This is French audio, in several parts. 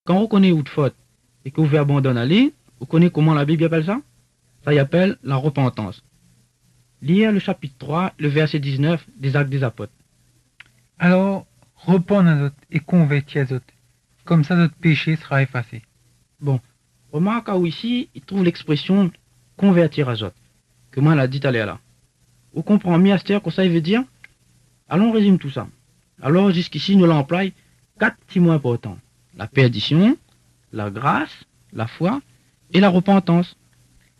Quand on reconnaît une faute et que vous abandonne à aller, vous connaissez comment la Bible appelle ça? Ça y appelle la repentance. Lire le chapitre 3, le verset 19 des Actes des Apôtres. Alors, repens à autres et convertis à autres. Comme ça, notre péché sera effacé. Bon, remarque où ici, il trouve l'expression convertir à autres, que moi l'a dit tout à l'heure là. Vous comprenez mieux à cette heure que ça veut dire? Allons on résume tout ça. Alors jusqu'ici, nous l'employons 4 petits mots importants. La perdition, la grâce, la foi et la repentance.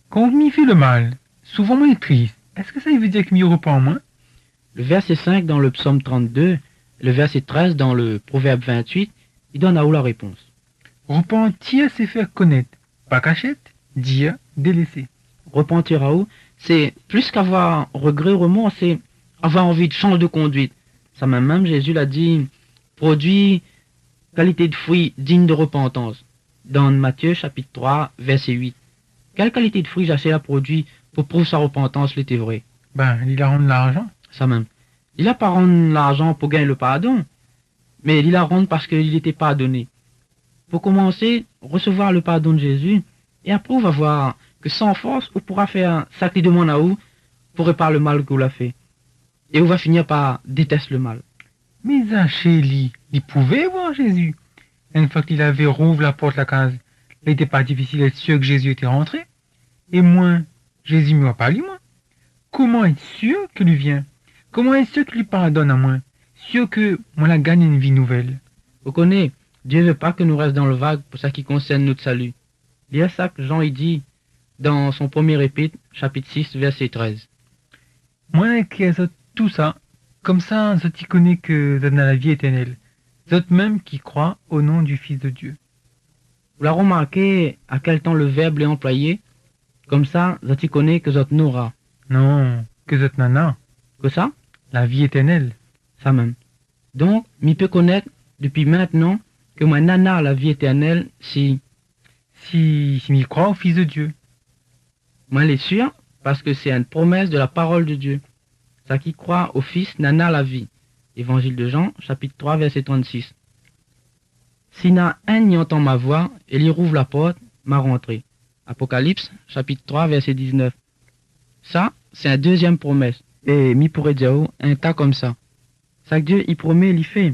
Quand on m'y fait le mal, souvent moi triste, est-ce que ça veut dire que m'y repens moins? Le verset 5 dans le psaume 32, le verset 13 dans le proverbe 28, il donne à où la réponse. Repentir, c'est faire connaître, pas cachette, dire, délaisser. Repentir à où, c'est plus qu'avoir regret ou remords, c'est avoir envie de changer de conduite. Ça même Jésus l'a dit, produit qualité de fruits digne de repentance. Dans Matthieu chapitre 3, verset 8. Quelle qualité de fruits Jachère a produit pour prouver sa repentance l'était vrai? Ben, il a rendu l'argent. Ça même. Il a pas rendu l'argent pour gagner le pardon, mais il a rendu parce qu'il n'était pas donné. Pour commencer, recevoir le pardon de Jésus, et après on va voir que sans force, on pourra faire ça qui demande à vous pour réparer le mal que vous l'a fait. Et on va finir par détester le mal. Mais Zachée, il pouvait voir Jésus. Une fois qu'il avait rouvert la porte de la case, il n'était pas difficile d'être sûr que Jésus était rentré. Et moi, Jésus ne m'a pas lu, moi. Comment être sûr que lui vient? Comment être sûr qu'il lui pardonne à moi? Sûr que moi la gagne une vie nouvelle. Vous connaissez, Dieu ne veut pas que nous restions dans le vague pour ça qui concerne notre salut. Il y a ça que Jean il dit dans son premier épître, chapitre 6, verset 13. Moi qui ai tout ça, comme ça, je t'y connais que vous êtes dans la vie éternelle. Vous êtes même qui croient au nom du Fils de Dieu. Vous l'avez remarqué à quel temps le verbe est employé? Comme ça, je t'y connais que vous n'aura. Non, que vous êtes nana. Que ça? La vie éternelle. Ça même. Donc, m'y peut connaître depuis maintenant que moi nana la vie éternelle si m'y croit au Fils de Dieu. moi l'est sûr parce que c'est une promesse de la parole de Dieu. Ça qui croit au Fils nana la vie. Évangile de Jean, chapitre 3, verset 36. Si n'a un y entend ma voix, et il rouvre la porte, m'a rentré. Apocalypse, chapitre 3, verset 19. Ça, c'est une deuxième promesse. Et m'y pourrait dire un tas comme ça. Ça que Dieu y promet, il y fait.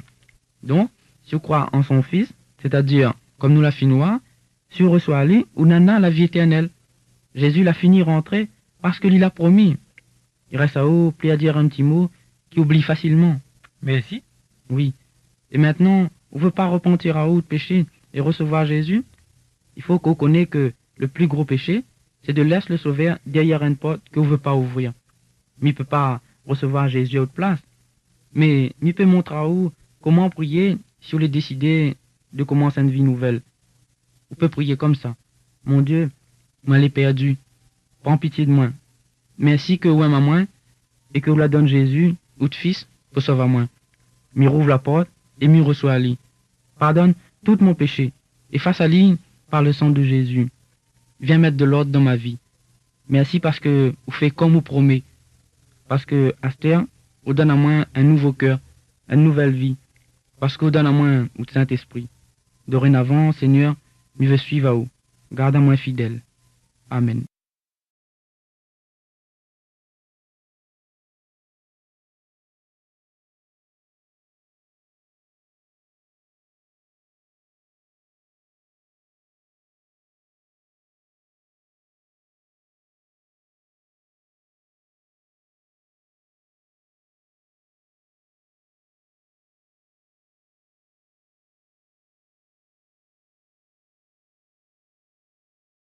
Donc, si on croit en son Fils, c'est-à-dire, comme nous la finnois, si on reçoit lui, ou nana la vie éternelle. Jésus l'a fini rentrer parce qu'il l'a promis. Il reste à vous, pli à dire un petit mot qui oublie facilement. Mais si. Oui. Et maintenant, on ne veut pas repentir à haut de péché et recevoir Jésus. Il faut qu'on connaisse que le plus gros péché, c'est de laisser le sauveur derrière une porte que vous ne veut pas ouvrir. Mais il ne peut pas recevoir Jésus à haute place. Mais il peut montrer à vous comment prier si vous voulez décider de commencer une vie nouvelle. Vous pouvez prier comme ça. Mon Dieu, moi l'ai perdu. Prends pitié de moi. Merci que vous aimez moi et que vous la donne Jésus, votre fils, pour sauver moi. M'y rouvre la porte et m'y reçoit à lui. Pardonne tout mon péché. Efface à lui par le sang de Jésus. Viens mettre de l'ordre dans ma vie. Merci parce que vous faites comme vous promet. Parce que, à cette heure, vous donne à moi un nouveau cœur, une nouvelle vie. Parce que vous donne à moi le Saint-Esprit. Dorénavant, Seigneur, je veux suivre à vous. Garde à moi fidèle. Amen.